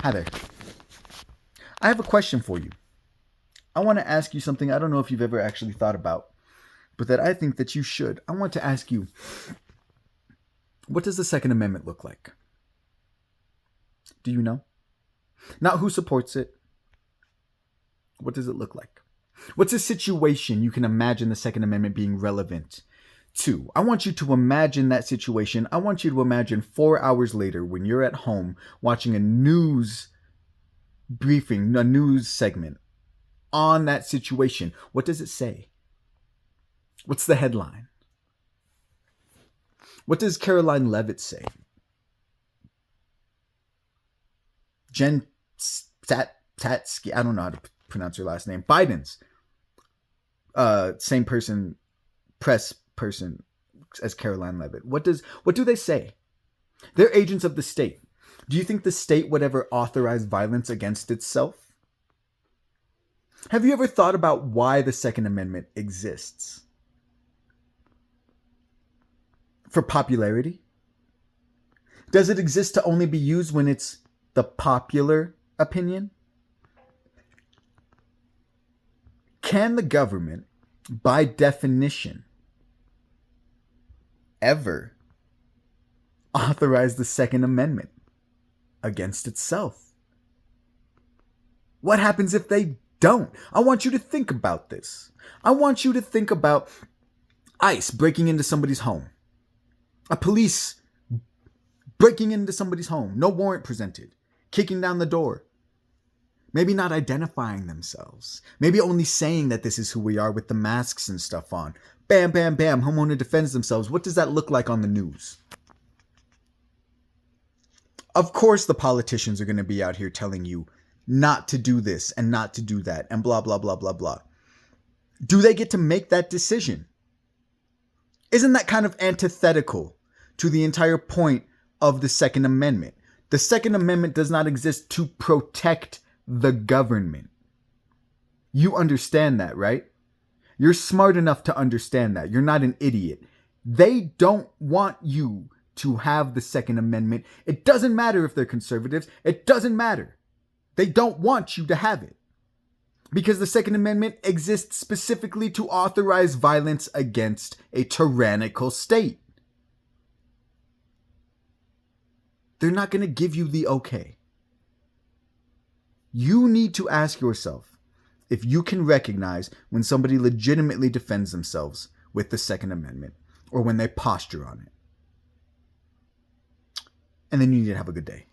Hi there. I have a question for you. I want to ask you something I don't know if you've ever actually thought about, but that I think that you should. I want to ask you, what does the Second Amendment look like? Do you know? Not who supports it. What does it look like? What's a situation you can imagine the Second Amendment being relevant to? I want you to imagine that situation. I want you to imagine 4 hours later when you're at home watching a news briefing, a news segment on that situation. What does it say? What's the headline? What does Caroline Levitt say? Jen Psaki, I don't know how to pronounce her last name. Biden's same person, press person as Caroline Levitt. What do they say? They're agents of the state. Do you think the state would ever authorize violence against itself? Have you ever thought about why the Second Amendment exists? For popularity? Does it exist to only be used when it's the popular opinion? Can the government, by definition, ever authorize the Second Amendment against itself? What happens if they don't? I want you to think about this. I want you to think about ICE breaking into somebody's home. A police breaking into somebody's home. No warrant presented. Kicking down the door. Maybe not identifying themselves. Maybe only saying that this is who we are with the masks and stuff on. Bam, bam, bam. Homeowner defends themselves. What does that look like on the news? Of course the politicians are going to be out here telling you not to do this and not to do that and blah, blah, blah, blah, blah. Do they get to make that decision? Isn't that kind of antithetical to the entire point of the Second Amendment? The Second Amendment does not exist to protect the government. You understand that, right? You're smart enough to understand that. You're not an idiot. They don't want you to have the Second Amendment. It doesn't matter if they're conservatives. It doesn't matter. They don't want you to have it. Because the Second Amendment exists specifically to authorize violence against a tyrannical state. They're not going to give you the okay. You need to ask yourself if you can recognize when somebody legitimately defends themselves with the Second Amendment or when they posture on it. And then you need to have a good day.